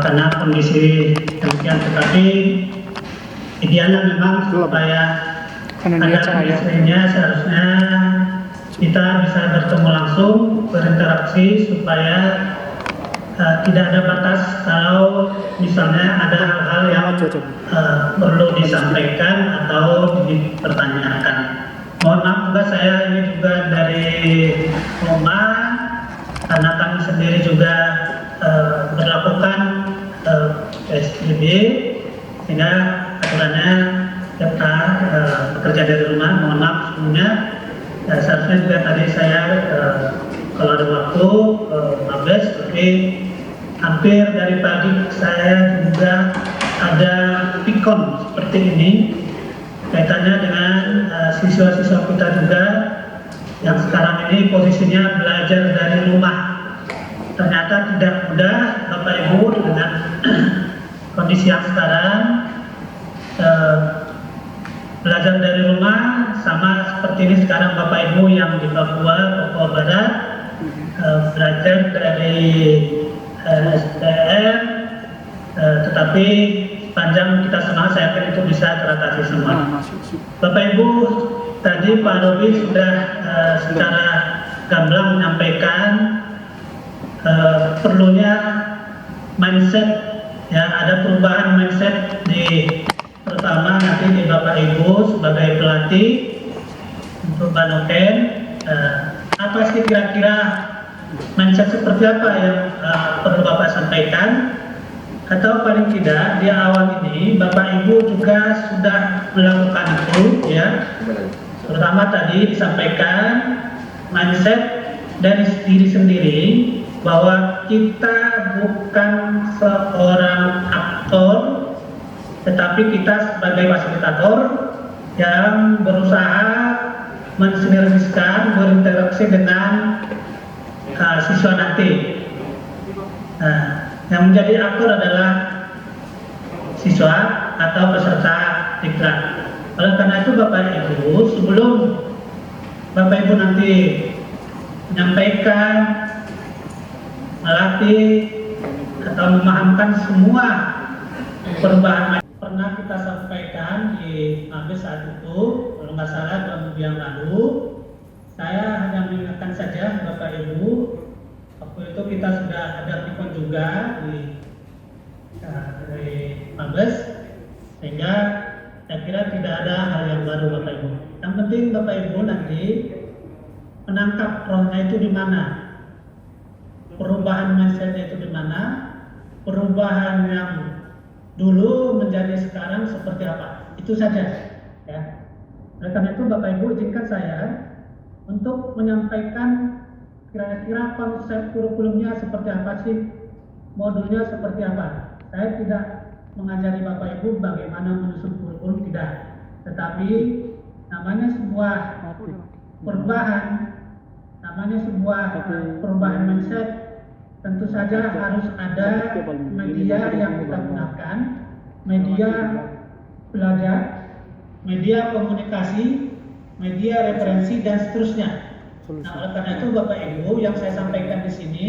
karena kondisi demikian. Tetapi idealnya memang supaya ada penyelesaiannya, seharusnya kita bisa bertemu langsung, berinteraksi supaya tidak ada batas kalau misalnya ada hal-hal yang perlu disampaikan atau dipertanyakan. Mohon maaf juga, saya ini juga dari Roma, karena kami sendiri juga berlakukan PSBB, sehingga aturannya kita bekerja dari rumah. Mohon maaf sebelumnya. Seharusnya juga tadi saya kalau ada waktu 15, tapi hampir dari pagi saya juga ada pikon seperti ini kaitannya dengan siswa-siswa kita juga yang sekarang ini posisinya belajar dari rumah. Ternyata tidak mudah Bapak Ibu dengan kondisi yang sekarang, belajar dari rumah sama seperti ini sekarang Bapak Ibu yang di Papua Barat, belajar dari SDM, tetapi panjang kita semangat, saya yakin itu bisa teratasi semua. Bapak Ibu, tadi Pak Robi sudah secara gamblang menyampaikan perlunya mindset, ya, ada perubahan mindset terutama nanti di Bapak Ibu sebagai pelatih untuk Banoken. Apa sih kira-kira mindset seperti apa yang perlu Bapak sampaikan? Atau paling tidak di awal ini Bapak Ibu juga sudah melakukan itu, ya. Terutama tadi disampaikan mindset dari diri sendiri bahwa kita bukan seorang aktor, tetapi kita sebagai fasilitator yang berusaha mensinergiskan, berinteraksi dengan siswa nanti. Yang menjadi aktor adalah siswa atau peserta diklat. Oleh karena itu Bapak Ibu, sebelum Bapak Ibu nanti menyampaikan, melatih atau memahamkan semua perubahan pernah kita sampaikan di Mabes saat itu, kalau nggak salah 2 minggu yang lalu, saya hanya mengingatkan saja Bapak Ibu, waktu itu kita sudah ada pikon juga dari Mabes, sehingga saya kira tidak ada hal yang baru Bapak Ibu. Yang penting Bapak Ibu nanti menangkap rohnya itu di mana, perubahan mindsetnya itu di mana, perubahan yang dulu menjadi sekarang seperti apa, itu saja, ya. Oleh karena itu Bapak Ibu izinkan saya untuk menyampaikan kira-kira konsep kurikulumnya seperti apa sih, modulnya seperti apa. Saya tidak mengajari Bapak Ibu bagaimana menyusun kurikulum, tidak, tetapi namanya sebuah perubahan, namanya sebuah perubahan mindset. Tentu saja harus ada media yang kita gunakan, media belajar, media komunikasi, media referensi, dan seterusnya. Nah, oleh karena itu Bapak Ibu, yang saya sampaikan di sini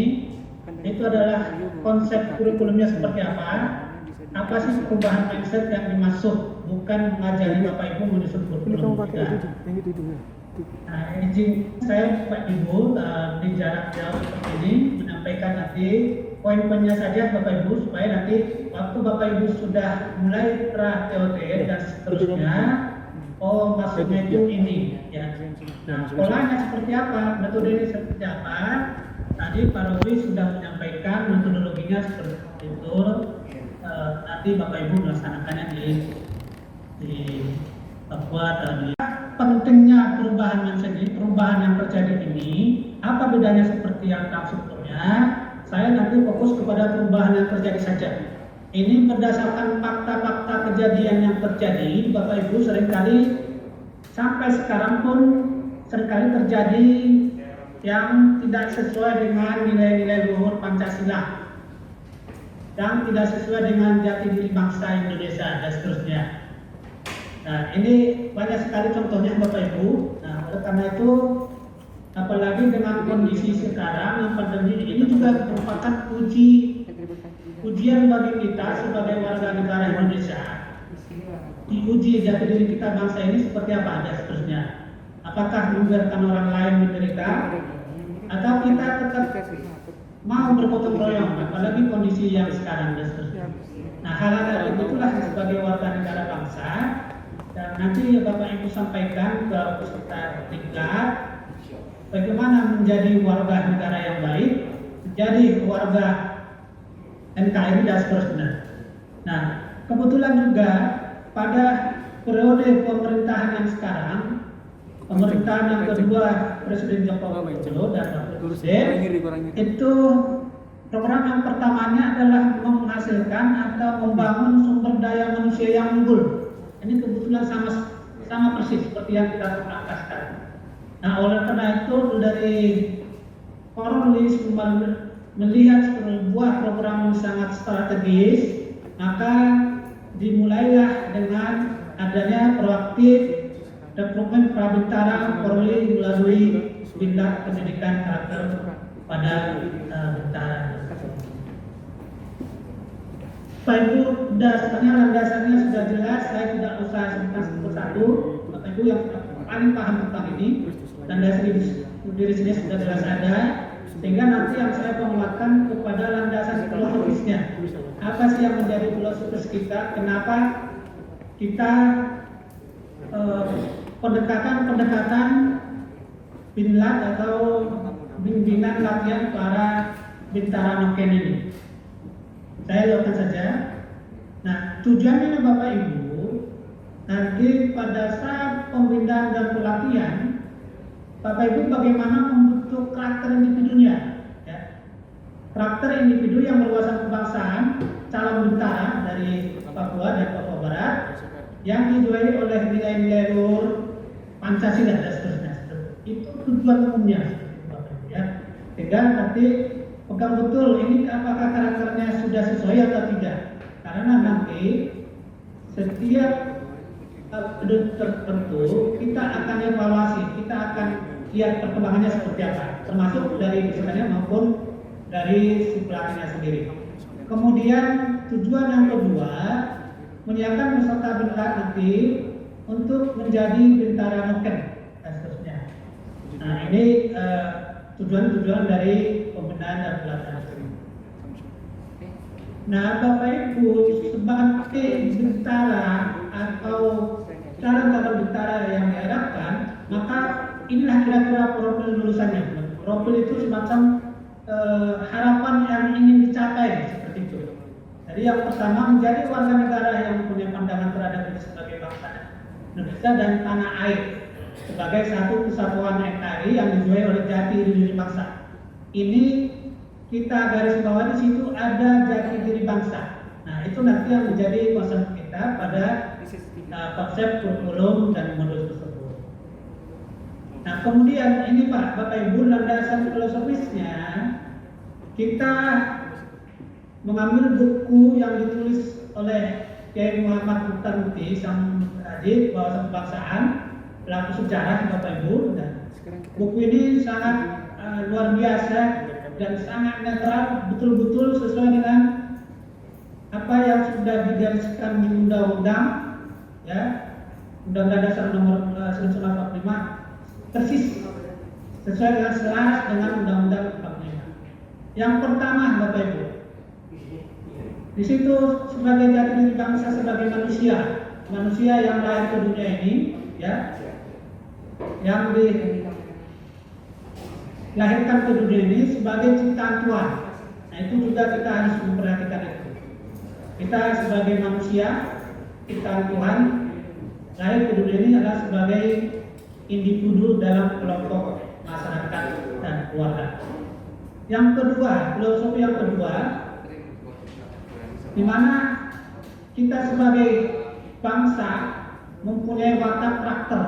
itu adalah konsep kurikulumnya seperti apa sih perubahan mindset yang dimaksud, bukan mengajari Bapak Ibu menyusun kurikulum. Nah, izin saya Pak Ibu di jarak jauh seperti ini menyampaikan nanti poin-poinnya saja Bapak Ibu, supaya nanti waktu Bapak Ibu sudah mulai pra TOT dan seterusnya, oh maksudnya itu ini, ya. Nah, polanya seperti apa, metodenya seperti apa, tadi Pak Robi sudah menyampaikan metodologinya seperti itu. Nanti Bapak Ibu melaksanakannya di Papua dan di pentingnya perubahan mindset ini, perubahan yang terjadi ini, apa bedanya seperti yang sebelumnya? Saya nanti fokus kepada perubahan yang terjadi saja. Ini berdasarkan fakta-fakta kejadian yang terjadi, Bapak Ibu, seringkali sampai sekarang pun seringkali terjadi yang tidak sesuai dengan nilai-nilai luhur Pancasila, yang tidak sesuai dengan jati diri bangsa Indonesia dan seterusnya. Nah, ini banyak sekali contohnya Bapak Ibu. Nah, oleh karena itu, apalagi dengan kondisi sekarang yang pandemi ini juga merupakan uji ujian bagi kita sebagai warga negara Indonesia, diuji jati diri kita bangsa ini seperti apa dan seterusnya. Apakah membiarkan orang lain menderita atau kita tetap mau bergotong royong, apalagi kondisi yang sekarang dan seterusnya. Nah, hal-hal itulah sebagai warga negara bangsa, dan nanti Bapak Ibu sampaikan ke peserta tingkat bagaimana menjadi warga negara yang baik, menjadi warga NKRI dan seterusnya. Nah, kebetulan juga pada periode pemerintahan yang sekarang, pemerintahan yang kedua Presiden Joko Widodo dan Wakil Presiden, itu program yang pertamanya adalah menghasilkan atau membangun sumber daya manusia yang unggul. Ini kebetulan sama persis seperti yang kita perangkaskan. Nah, oleh karena itu dari Korlis melihat sebuah program yang sangat strategis, maka dimulailah dengan adanya proaktif rekrutmen prabintara Polri melalui bidang pendidikan karakter pada bintara. Bapak Ibu, dasarnya landasannya sudah jelas, saya tidak usah sebutkan satu-satu. Bapak Ibu yang paling paham tentang ini, landasan diri sini sudah jelas ada, sehingga nanti yang saya penguatkan kepada landasan filosofisnya. Apa sih yang menjadi filosofis kita? Kenapa kita pendekatan binlat atau bimbingan latihan para bintara noken ini? Saya lakukan saja. Nah, tujuannya Bapak Ibu, nanti pada saat pembinaan dan pelatihan, Bapak Ibu bagaimana membentuk karakter individunya, ya. Karakter individu yang berwawasan kebangsaan, calon bintara dari Papua dan Papua Barat, yang dijuali oleh nilai-nilai luhur Pancasila dan seterusnya. Itu tujuan umumnya, Bapak Ibu, ya. Sehingga nanti pegang betul ini apakah karakternya sudah sesuai atau tidak. Karena nanti setiap tertentu kita akan evaluasi, kita akan lihat perkembangannya seperti apa, termasuk dari pesertanya maupun dari si pelatihnya sendiri. Kemudian tujuan yang kedua, menyiapkan peserta binlat nanti untuk menjadi bintara noken dan seterusnya. Nah, ini tujuan-tujuan dari pembinaan dan pelatihan. Nah, Bapak Ibu, sebagai bintara atau calon-calon bintara yang diharapkan, maka inilah kira-kira profil lulusannya. Profil itu semacam harapan yang ingin dicapai seperti itu. Jadi yang pertama, menjadi warga negara yang punya pandangan terhadap diri sebagai bangsa Indonesia dan tanah air sebagai satu kesatuan NKRI yang dijuai oleh jati diri bangsa. Ini kita garis bawah di situ ada jati diri bangsa. Nah, itu nanti yang menjadi concern kita pada konsep kurikulum dan modul tersebut. Nah, kemudian ini Pak, Bapak Ibu, landasan filosofisnya kita mengambil buku yang ditulis oleh Kiai Muhammad Mukhtar-Muti Sang Ajib Wawasan Kebangsaan, pelaku sejarah Bapak Ibu, dan buku ini sangat luar biasa dan sangat netral, betul-betul sesuai dengan apa yang sudah digariskan di undang-undang, ya, Undang-Undang Dasar Nomor 1945, persis sesuai dengan selaras dengan Undang-Undang 45. Yang pertama, Bapak Ibu, di situ sebagai jati diri bangsa sebagai manusia yang lahir ke dunia ini, ya, yang dilahirkan ke dunia ini sebagai ciptaan Tuhan. Nah, itu juga kita harus memperhatikan itu. Kita sebagai manusia ciptaan Tuhan lahir ke dunia ini adalah sebagai individu dalam kelompok masyarakat dan keluarga. Yang kedua, filosofi yang kedua, di mana kita sebagai bangsa mempunyai watak karakter,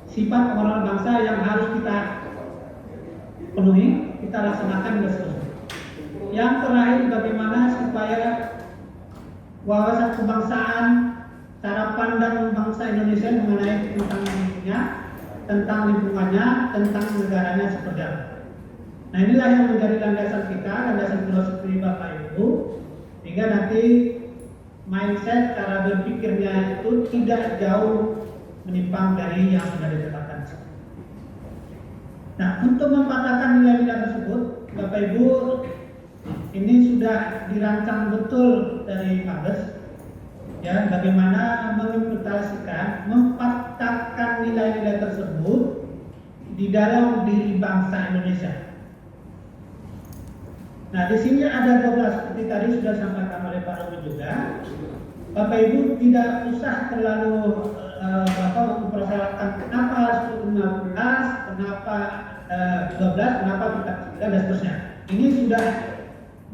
sifat moral bangsa yang harus kita penuhi, kita laksanakan dan seterusnya. Yang terakhir, bagaimana supaya wawasan kebangsaan, cara pandang bangsa Indonesia mengenai tentang dirinya, tentang lingkungannya, tentang negaranya seperti apa. Nah, inilah yang menjadi landasan kita, landasan filosofi Bapak Ibu. Ibu, sehingga nanti mindset cara berpikirnya itu tidak jauh menyimpang dari yang sudah ditetapkan. Nah, untuk mempatahkan nilai-nilai tersebut, Bapak Ibu, ini sudah dirancang betul dari Mabes, ya, bagaimana mengimplementasikan, mempatahkan nilai-nilai tersebut di dalam diri bangsa Indonesia. Nah, di sini ada 12 seperti tadi sudah disampaikan oleh Pak Romi juga. Bapak Ibu tidak usah terlalu mempersoalkan kenapa harus 15, kenapa 12, kenapa kita 9 dan seterusnya. Ini sudah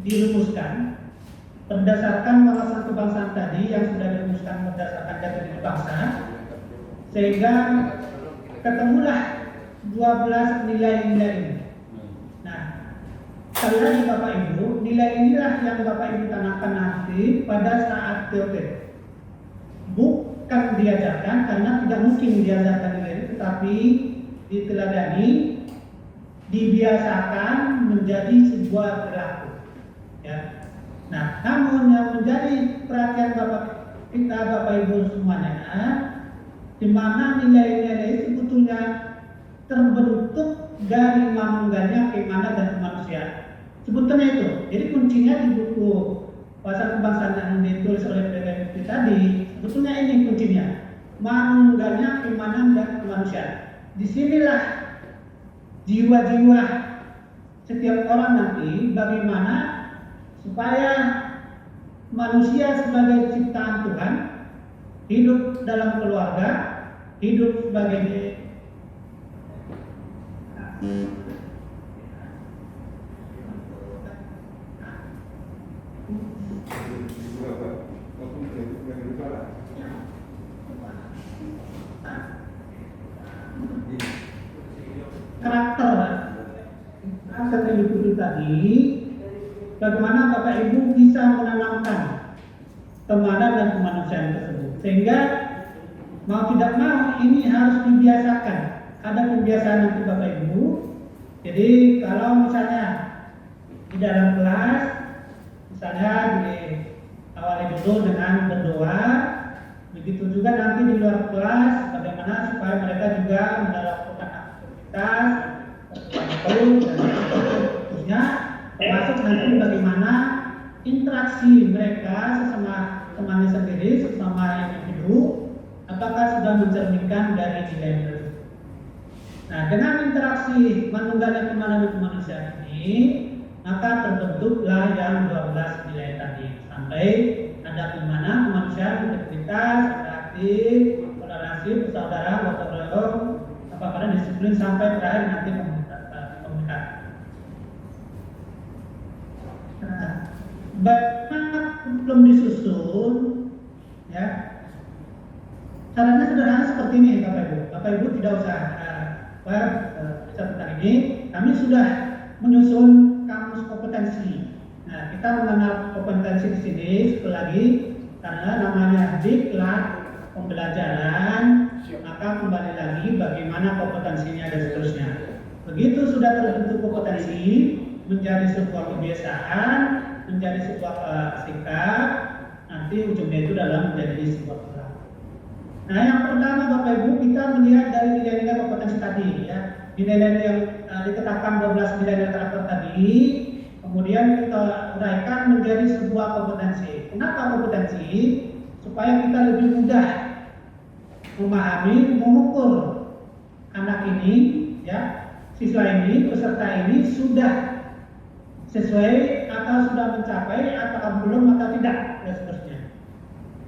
dirumuskan berdasarkan wawasan kebangsaan tadi yang sudah dirumuskan berdasarkan jati diri bangsa, sehingga ketemulah 12 nilai-nilai ini. Nah, sekali lagi Bapak Ibu, nilai inilah yang Bapak Ibu tanamkan nanti pada saat TOT. Bukan diajarkan, karena tidak mungkin diajarkan nilai ini, tetapi diteladani, dibiasakan menjadi sebuah perilaku. Ya. Nah, namun yang menjadi perhatian Bapak Ibu semuanya, di mana nilai-nilai sebetulnya terbentuk dari manunggalnya keimanan dan kemanusiaan. Sebetulnya itu. Jadi kuncinya di buku Wawasan Kebangsaan yang ditulis oleh PKMP tadi, sebetulnya ini kuncinya. Manunggalnya keimanan dan kemanusiaan. Disinilah jiwa-jiwa setiap orang nanti bagaimana supaya manusia sebagai ciptaan Tuhan hidup dalam keluarga, hidup sebagai karakter individu tadi, bagaimana Bapak Ibu bisa menanamkan keimanan dan kemanusiaan tersebut, sehingga mau tidak mau ini harus dibiasakan. Ada pembiasaan nanti Bapak Ibu. Jadi kalau misalnya di dalam kelas, misalnya diawali dulu dengan berdoa, begitu juga nanti di luar kelas, bagaimana supaya mereka juga melakukan aktivitas dan seterusnya, termasuk nanti bagaimana interaksi mereka sesama temannya sendiri, sesama individu, apakah sudah mencerminkan dari nilai tersebut. Nah, dengan interaksi manunggal keimanan dan kemanusiaan ini, maka terbentuklah yang 12 nilai tadi, sampai ada keimanan, kemanusiaan, integritas, aktif, toleransi, persaudaraan, gotong royong, pada disiplin, sampai terakhir nanti komunitas. Nah, bagaimana belum disusun, ya, caranya sederhana seperti ini, Bapak Ibu. Bapak Ibu tidak usah tentang ini. Kami sudah menyusun kamus kompetensi. Nah, kita mengenal kompetensi di sini sekali lagi karena namanya diklat pembelajaran, maka kembali lagi bagaimana kompetensinya dan seterusnya. Begitu sudah terbentuk kompetensi, menjadi sebuah kebiasaan, menjadi sebuah sikap, nanti ujungnya itu dalam menjadi sebuah perilaku. Nah, yang pertama Bapak Ibu, kita melihat dari nilai-nilai kompetensi tadi, ya, nilai-nilai yang ditetapkan 12 nilai karakter tadi, kemudian kita uraikan menjadi sebuah kompetensi. Kenapa kompetensi? Supaya kita lebih mudah memahami, mengukur anak ini, ya, siswa ini, peserta ini sudah sesuai atau sudah mencapai atau belum atau tidak dan seterusnya.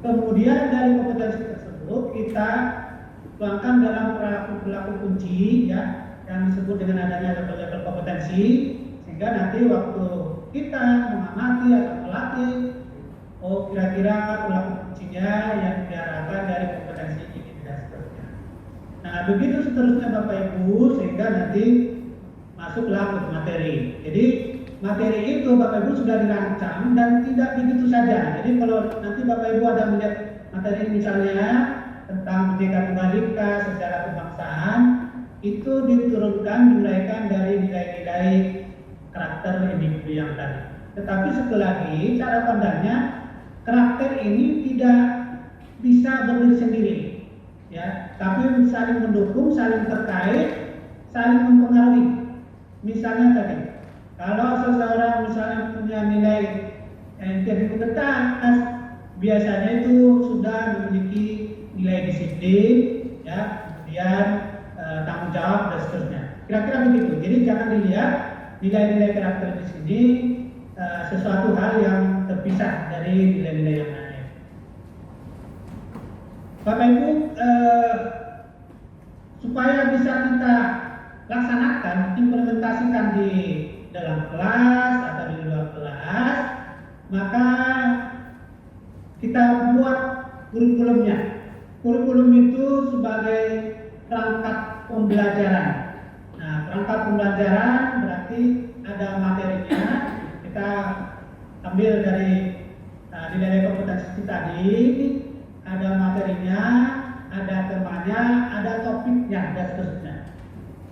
Kemudian dari kompetensi tersebut kita tuangkan dalam perilaku kunci, ya, yang disebut dengan adanya level-level kompetensi, sehingga nanti waktu kita mengamati atau melatih, oh kira-kira perilaku kuncinya yang diarahkan dari kompetensi ini dan seterusnya. Nah, begitu seterusnya Bapak Ibu, sehingga nanti masuklah ke materi. Jadi materi itu Bapak Ibu sudah dirancang dan tidak begitu saja. Jadi kalau nanti Bapak Ibu ada melihat materi misalnya tentang Merdeka Tunggal Ika secara kebangsaan, itu diturunkan, diuraikan dari nilai-nilai karakter individu yang tadi. Tetapi sekali lagi cara pandangnya, karakter ini tidak bisa berdiri sendiri, ya, tapi saling mendukung, saling terkait, saling mempengaruhi. Misalnya tadi, kalau seseorang misalnya punya nilai integritas, biasanya itu sudah memiliki nilai disiplin, ya, kemudian tanggung jawab dan seterusnya. Kira-kira begitu. Jadi jangan dilihat nilai-nilai karakter di sini sesuatu hal yang terpisah dari nilai-nilai yang lain. Bapak Ibu, supaya bisa kita laksanakan, implementasikan di dalam kelas atau di luar kelas, maka kita buat kurikulumnya. Kurikulum itu sebagai perangkat pembelajaran. Nah, perangkat pembelajaran berarti ada materinya. Kita ambil dari nilai kompetensi tadi, ada materinya, ada temanya, ada topiknya, dan seterusnya.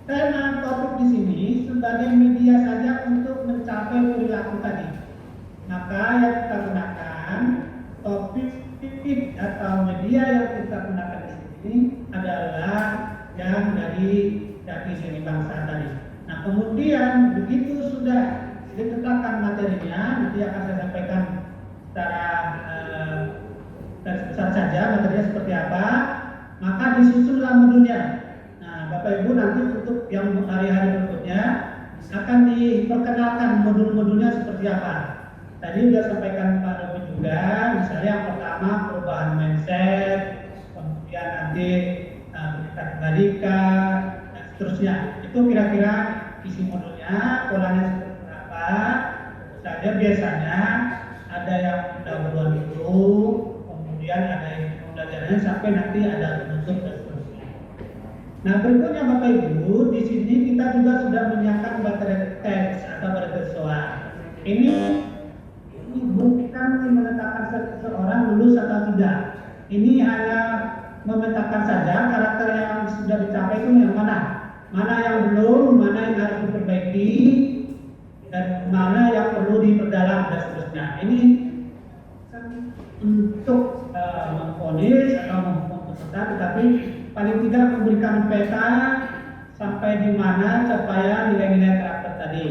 Tema topik di sini sebagai media saja untuk mencapai perilaku tadi. Maka yang kita gunakan topik atau media yang kita gunakan di sini adalah yang dari seni bangsa tadi. Nah, kemudian begitu sudah ditetapkan materinya, nanti akan saya sampaikan secara garis besar saja materinya seperti apa, maka disusunlah modulnya. Nah, Bapak Ibu nanti untuk yang hari-hari berikutnya akan diperkenalkan modul-modulnya seperti apa. Tadi sudah sampaikan Pak Robi juga, misalnya yang pertama perubahan mindset, kemudian nanti kita kembalikan, dan seterusnya. Itu kira-kira isi modulnya, polanya seperti apa. Saja biasanya ada yang pendahuluan dulu, kemudian ada yang pembelajarannya sampai nanti ada penutup dan seterusnya. Nah, berikutnya Bapak Ibu, di sini kita juga sudah menyiapkan materi teks atau materi soal. Ini bukan menetapkan seseorang lulus atau tidak. Ini hanya memetakan saja karakter yang sudah dicapai itu yang mana, mana yang belum, mana yang harus diperbaiki, dan mana yang perlu diperdalam dan seterusnya. Ini untuk memvonis atau menghukum peserta, tetapi paling tidak memberikan peta sampai di mana capaian nilai-nilai karakter tadi.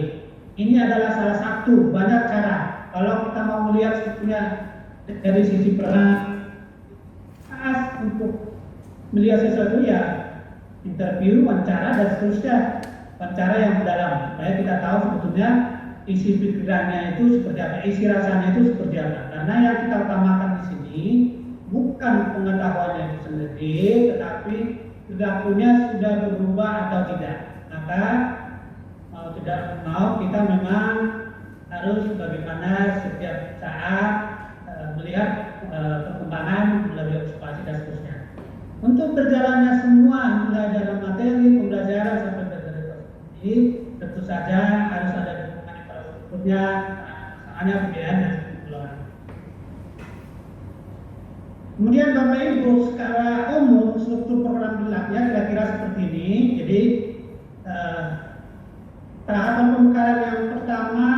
Ini adalah salah satu banyak cara. Kalau kita mau melihat sebetulnya dari sisi peran untuk melihat sesuatu, ya interview, wawancara dan seterusnya, wawancara yang mendalam supaya kita tahu sebetulnya isi pikirannya itu seperti apa, isi rasanya itu seperti apa. Karena yang kita utamakan di sini bukan pengetahuannya itu sendiri, tetapi perilakunya sudah berubah atau tidak. Maka mau tidak mau kita memang harus bagaimana setiap saat melihat perkembangan melalui observasi dan seterusnya. Untuk berjalannya semua mulai dari materi pembelajaran sampai materi ini, tentu saja harus ada dukungan infrastrukturnya, misalnya pembiayaan dan pengelolaan. Kemudian Bapak Ibu, secara umum struktur program berlakunya kira-kira seperti ini. Jadi tahapan pembekalan yang pertama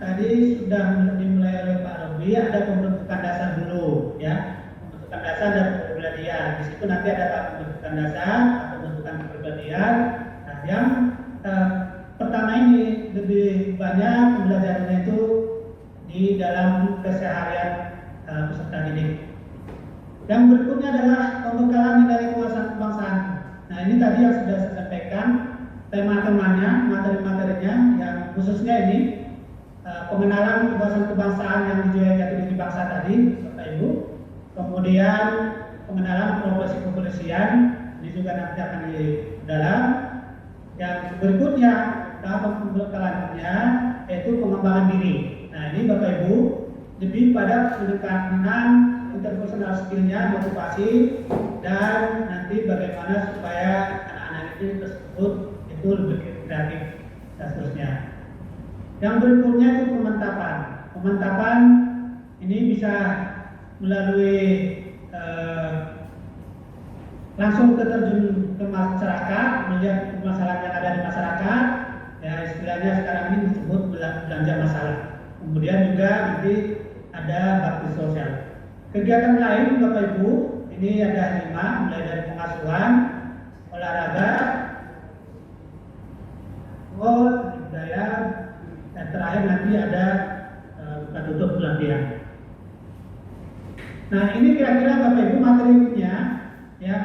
tadi sudah dimulai oleh Pak Robi, ada pembentukan dasar dulu, ya, pembentukan dasar dan kepribadian. Di situ nanti ada pembentukan dasar atau pembentukan kepribadian. Nah, yang pertama ini lebih banyak pembelajarannya itu di dalam keseharian peserta didik. Yang berikutnya adalah pembekalan nilai kewawasan kebangsaan. Nah, ini tadi yang sudah saya sampaikan tema-temanya, materi-materinya, yang khususnya ini pengenalan kewawasan kebangsaan yang dijual jati diri bangsa tadi, Bapak Ibu. Kemudian pengenalan profesi kepolisian, ini juga nanti akan di dalam. Yang berikutnya tahap pembekalannya yaitu pengembangan diri. Nah, ini Bapak Ibu lebih pada pendekatan interpersonal skillnya, motivasi, dan nanti bagaimana supaya anak-anak ini tersebut itu lebih kreatif dan seterusnya. Yang berikutnya itu pemantapan. Pemantapan ini bisa melalui langsung terjun ke masyarakat, melihat permasalahan yang ada di masyarakat. Ya, istilahnya sekarang ini disebut belanja masalah. Kemudian juga nanti ada bakti sosial. Kegiatan lain Bapak Ibu, ini ada 5, mulai dari pengasuhan, olahraga, budaya, dan terakhir nanti ada buka tutup pelatihan. Nah, ini kira-kira Bapak Ibu materinya, ya,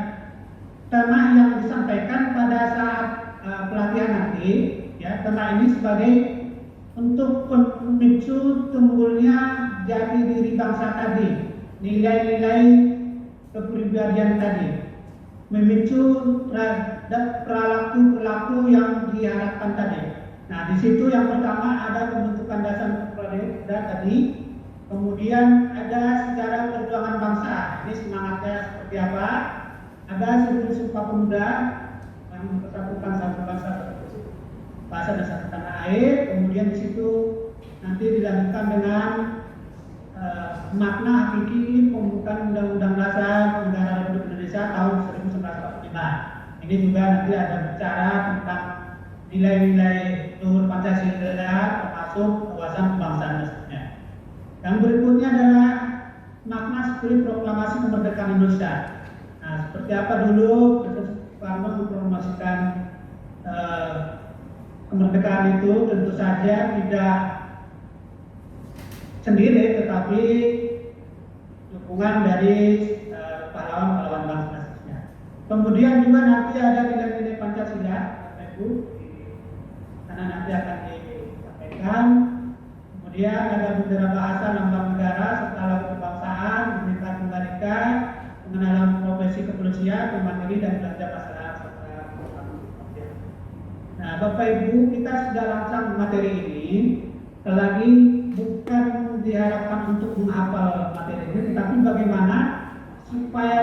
tema yang disampaikan pada saat pelatihan nanti, ya, tema ini sebagai untuk pemicu timbulnya jati diri bangsa tadi, nilai-nilai kepribadian tadi, memicu terhadap perilaku yang diharapkan tadi. Nah, di situ yang pertama ada pembentukan dasar kepribadian tadi, kemudian ada sejarah perjuangan bangsa, ini semangatnya seperti apa, ada Sumpah Pemuda yang mempersatukan satu bangsa, bahasa dan satu tanah air, kemudian di situ nanti dilanjutkan dengan makna hakiki pembukaan Undang-Undang Dasar Negara Republik Indonesia tahun 1945. Ini juga nanti ada bicara tentang nilai-nilai luhur Pancasila termasuk wawasan kebangsaan dan seterusnya. Yang berikutnya adalah makna spirit proklamasi kemerdekaan Indonesia. Nah, seperti apa dulu Presiden Soekarno memproklamasikan kemerdekaan itu, tentu saja tidak sendiri, tetapi dukungan dari pahlawan-pahlawan bangsa. Kemudian juga nanti ada nilai-nilai Pancasila, Ibu, karena nanti akan disampaikan. Kemudian ada bendera bahasa lambang negara serta lagu kebangsaan, Bhinneka Tunggal Ika, pengenalan profesi kepolisian, kemandiri dan belanja masalah serta. Nah, Bapak Ibu, kita sudah langsung materi ini, lagi bukan diharapkan untuk menghafal materi ini, tetapi bagaimana supaya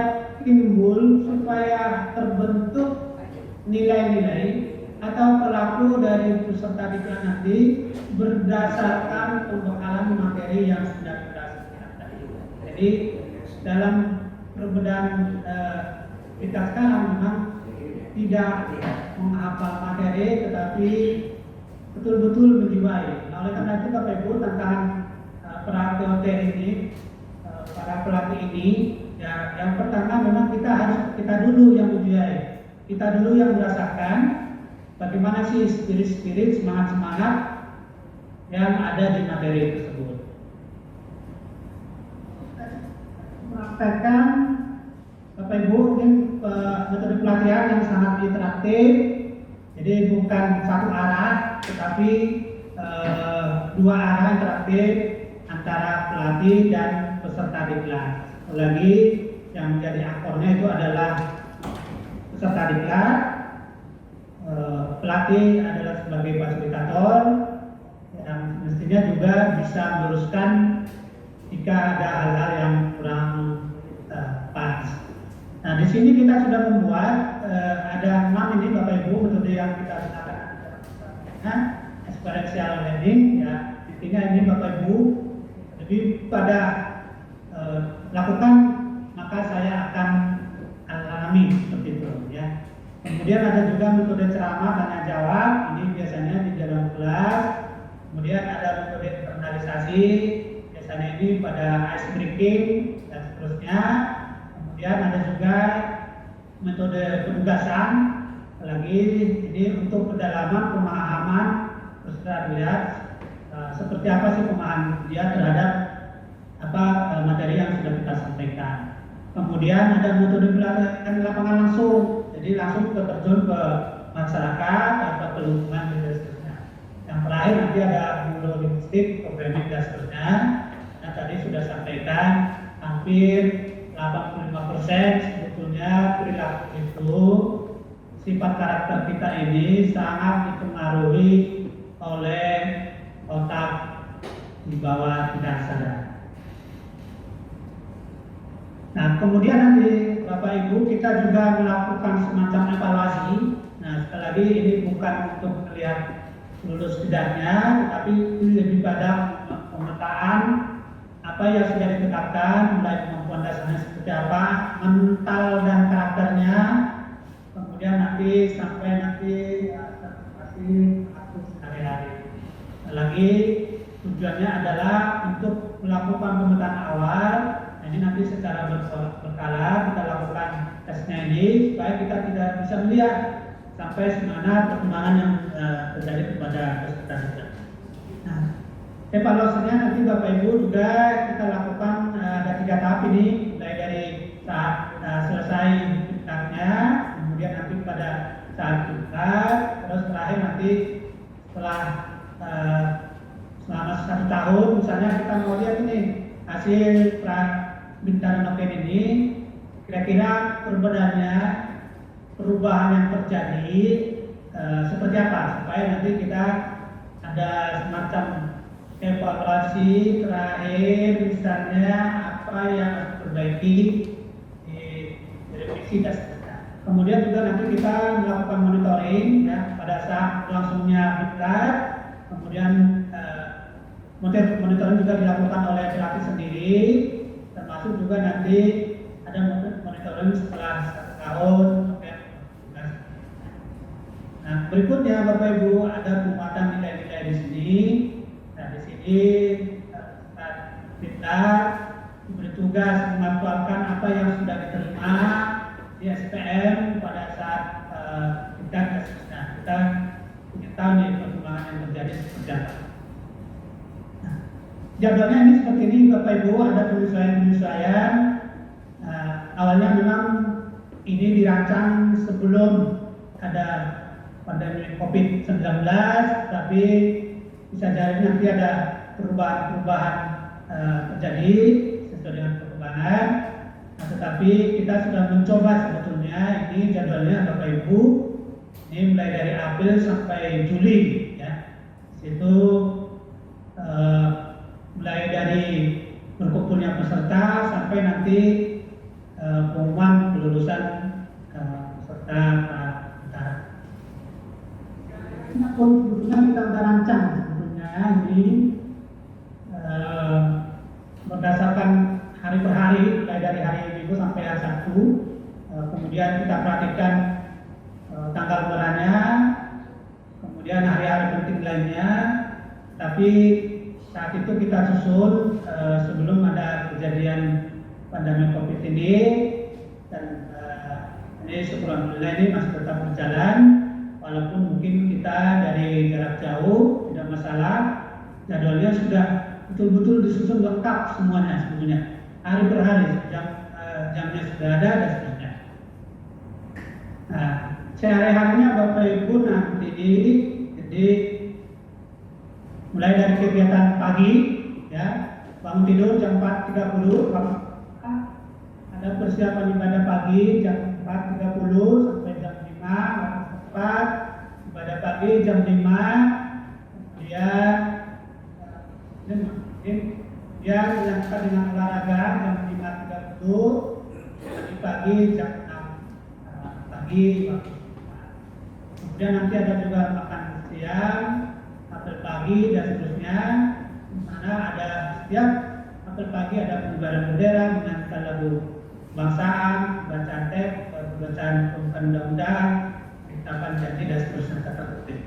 timbul, supaya terbentuk nilai-nilai atau perilaku dari peserta diklat nanti berdasarkan pembekalan materi yang sudah kita sebutkan tadi. Jadi dalam perbedaan kita sekarang memang tidak menghafal materi, tetapi betul-betul menjiwai. Nah, oleh karena itu Bapak Ibu, tantangan para TOT ini, para pelatih ini, ya, yang pertama memang kita dulu yang menjiwai, kita dulu yang merasakan bagaimana sih spirit semangat yang ada di materi tersebut. Praktekkan Bapak Ibu, ini metode pelatihan yang sangat interaktif. Jadi bukan satu arah, tetapi dua arah interaktif antara pelatih dan peserta diklat. Lagi yang menjadi aktornya itu adalah peserta diklat, pelatih adalah sebagai fasilitator yang mestinya juga bisa meluruskan jika ada hal-hal yang kurang pas. Nah, di sini kita sudah membuat ada 6 ini Bapak Ibu metode yang kita gunakan, experiential learning, ya. Intinya ini Bapak Ibu lebih pada lakukan, maka saya akan alami seperti itu, ya. Kemudian ada juga metode ceramah tanya jawab, ini biasanya di dalam kelas. Kemudian ada metode internalisasi, biasanya ini pada ice breaking dan seterusnya. Kemudian ada juga metode penugasan, lagi ini untuk pendalaman pemahaman peserta dilihat seperti apa sih pemahaman dia terhadap apa materi yang sudah kita sampaikan. Kemudian ada metode pelatihan di lapangan langsung, jadi langsung terjun ke masyarakat atau ke lingkungan dan seterusnya. Yang terakhir nanti ada neurolinguistik, programming dan seterusnya. Nah, tadi sudah sampaikan hampir 85% sebetulnya perilaku itu, sifat karakter kita ini sangat dipengaruhi oleh otak di bawah tidak sadar. Nah, kemudian nanti Bapak Ibu kita juga melakukan semacam evaluasi. Nah, sekali lagi ini bukan untuk melihat lulus tidaknya, tetapi lebih pada pemetaan apa yang sudah ditetapkan, mulai kemampuan dasarnya seperti apa, mental dan karakternya, kemudian nanti sampai nanti partisipasi aktif sehari-hari. Lagi tujuannya adalah untuk melakukan pemetaan awal. Nah, ini nanti secara berkala kita lakukan tesnya ini supaya kita tidak bisa melihat sampai semana perkembangan yang terjadi kepada peserta didik. Nah, evaluasinya nanti Bapak Ibu juga kita lakukan ada 3 tahap ini, mulai dari saat selesai diklatnya, kemudian nanti pada saat diklat, terus terakhir nanti setelah selama 1 tahun, misalnya kita mau lihat ini hasil Bintang Noken ini, kira-kira perbedaannya, perubahan yang terjadi seperti apa, supaya nanti kita ada semacam evaluasi terakhir, misalnya apa yang harus diperbaiki di revisi dan seterusnya. Kemudian juga nanti kita melakukan monitoring ya pada saat berlangsungnya diklat. Kemudian monitoring juga dilakukan oleh pelatih sendiri, termasuk juga nanti ada monitoring setelah 1 tahun. Nah, berikutnya Bapak Ibu ada penguatan nilai-nilai di sini. Nah, di sini kita diberi tugas mengakualkan apa yang sudah diterima di SPM pada saat kita ingin tahu nih perkembangan yang terjadi seperti apa. Nah, jadwalnya ini seperti ini Bapak Ibu, ada penyesuaian-penyesuaian. Awalnya memang ini dirancang sebelum ada pandemi COVID-19, tapi bisa jadi nanti ada perubahan-perubahan terjadi sesuai dengan perkembangan. Nah, tetapi kita sudah mencoba sebetulnya ini jadwalnya Bapak Ibu, ini mulai dari April sampai Juli ya. Situ mulai dari berkumpulnya peserta sampai nanti pengumuman kelulusan peserta. Sebetulnya kita sudah rancang sebetulnya ini berdasarkan hari per hari, mulai dari hari Minggu sampai hari Sabtu. Kemudian kita perhatikan tanggal bulannya, kemudian hari-hari penting lainnya. Tapi saat itu kita susun sebelum ada kejadian pandemi COVID ini, dan ini alhamdulillah ini masih tetap berjalan. Walaupun mungkin kita dari jarak jauh tidak masalah, jadwalnya sudah betul-betul disusun lengkap semuanya sebetulnya, hari per hari, jamnya sudah ada dan seterusnya. Nah, sehari-harinya Bapak Ibu nanti, jadi mulai dari kegiatan pagi, ya, bangun tidur jam 4.30, ada persiapan ibadah pagi jam 4.30 sampai jam 5. Ibadah pagi jam 5, kemudian dia dilanjutkan dengan olahraga jam 5.30, pagi jam 6 pagi. Kemudian nanti ada juga makan siang, apel pagi dan seterusnya. Di sana ada setiap apel pagi ada pengibaran bendera dengan lagu kebangsaan, bacaan teks, bacaan pembukaan undang-undang, penetapan janji dan seterusnya kata kutip.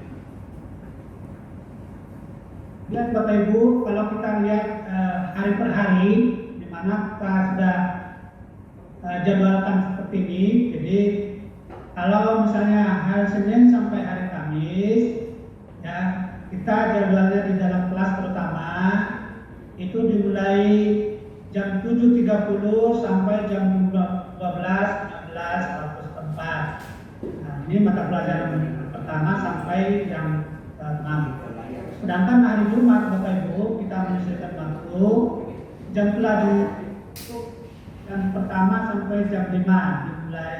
Lihat Bapak Ibu, kalau kita lihat hari per hari, di mana kita sudah jadwalkan seperti ini. Jadi kalau misalnya hari Senin sampai hari Kamis, ya kita jadwalnya di dalam kelas terutama itu dimulai jam 7.30 sampai jam 12.15 waktu setempat. Nah, ini mata pelajaran pertama sampai yang 6. Sedangkan hari Jumat Bapak Ibu kita menyesuaikan waktu jam pelajaran yang pertama sampai jam 5, dimulai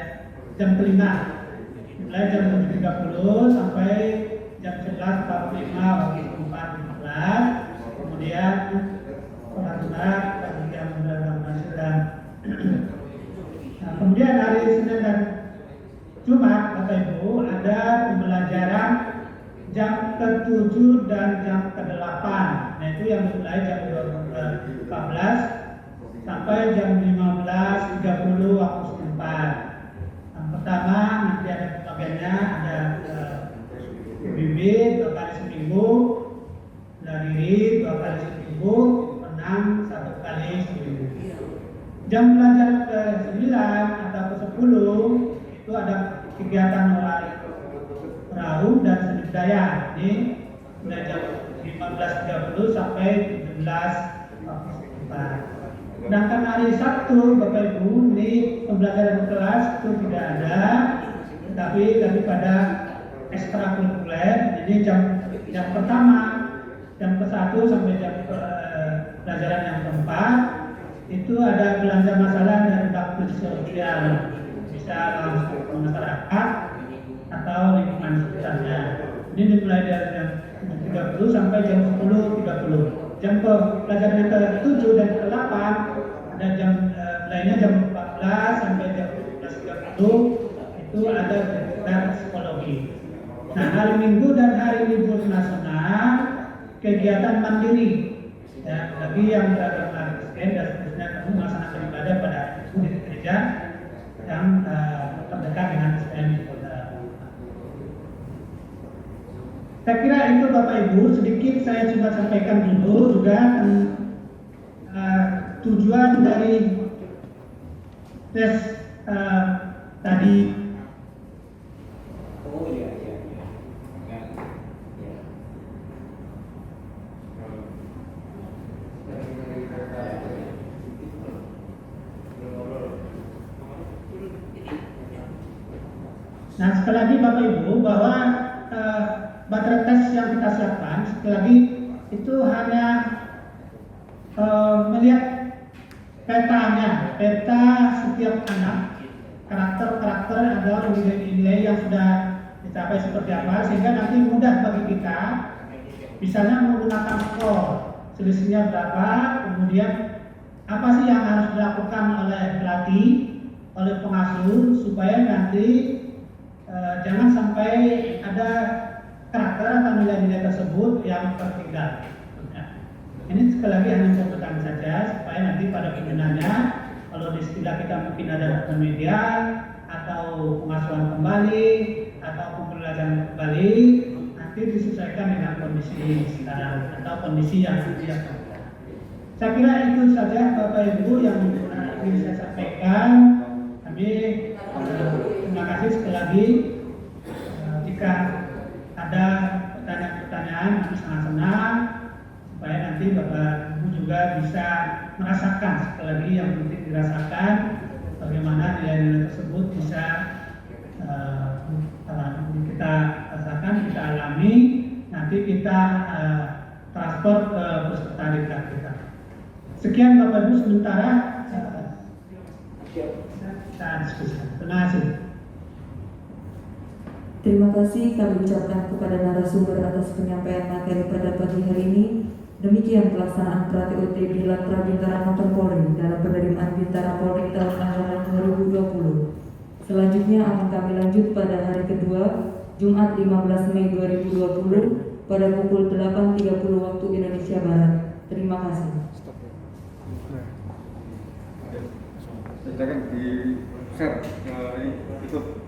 jam kelima, dimulai jam 7.30 sampai jam 11.45 waktu setempat 15. Kemudian sholat dan jam dan kemudian hari Senin dan Jumat Bapak Ibu ada pembelajaran jam ke-7 dan jam ke-8. Nah itu yang dimulai jam 14 sampai jam 15.30 waktu setempat. Yang pertama nanti ada pembagiannya, ada PBB 2 kali seminggu, bela diri 2 kali seminggu. Jam pelajaran ke-9 atau ke-10 itu ada kegiatan olahraga perahu dan seni budaya. Ini mulai jam 15.30 sampai 17.44. Sedangkan hari Sabtu, Bapak Ibu, ini pembelajaran kelas itu tidak ada, tetapi pada ekstrakurikuler. Jadi jam pertama, jam ke-1 sampai jam pelajaran yang keempat itu ada belanja masalah dan bakti sosial, bisa langsung ke masyarakat atau lingkungan sekitarnya. Ini dimulai dari jam 30 sampai jam 10.30. Jam pelajaran yang ke-7 dan ke-8 ada jam lainnya jam 14 sampai jam 15.30 itu ada kegiatan psikologi. Nah, hari Minggu dan hari libur nasional kegiatan mandiri. Ya, bagi yang beragama Kristen dan seterusnya kamu melaksanakan ibadah pada di gereja yang terdekat dengan Kristen di kota. Saya kira itu Bapak Ibu, sedikit saya coba sampaikan dulu juga tujuan dari tes tadi. Nah, sekali lagi Bapak Ibu bahwa baterai tes yang kita siapkan sekali lagi itu hanya melihat petanya, peta setiap anak, karakter atau nilai-nilai yang sudah dicapai seperti apa, sehingga nanti mudah bagi kita, misalnya menggunakan skor, selisihnya berapa, kemudian apa sih yang harus dilakukan oleh pelatih, oleh pengasuh, supaya nanti jangan sampai ada karakter atau nilai-nilai tersebut yang tertinggal. Ini sekali lagi hanya contohkan saja supaya nanti pada penggunanya, kalau di istilah kita mungkin ada media atau pengasuhan kembali atau pembelajaran kembali, nanti disesuaikan dengan kondisi sekarang atau kondisi yang dia. Saya kira itu saja Bapak Ibu yang ingin saya sampaikan. Kami terima kasih sekali lagi. Jika ada pertanyaan-pertanyaan, kami sangat senang supaya nanti Bapak Ibu juga bisa merasakan, sekali lagi yang penting dirasakan bagaimana nilai-nilai tersebut bisa kita rasakan, kita alami, nanti kita transfer ke peserta didik kita. Sekian Bapak Ibu sementara kita diskusi. Terima kasih. Terima kasih kami ucapkan kepada narasumber atas penyampaian materi pada pagi hari ini. Demikian pelaksanaan pra-TOT Bilatra Bintara Motor Polri dalam penerimaan Bintara Polri tahun anggaran 2020. Selanjutnya akan kami lanjut pada hari kedua, Jumat 15 Mei 2020 pada pukul 8.30 waktu Indonesia Barat. Terima kasih. Silakan di share itu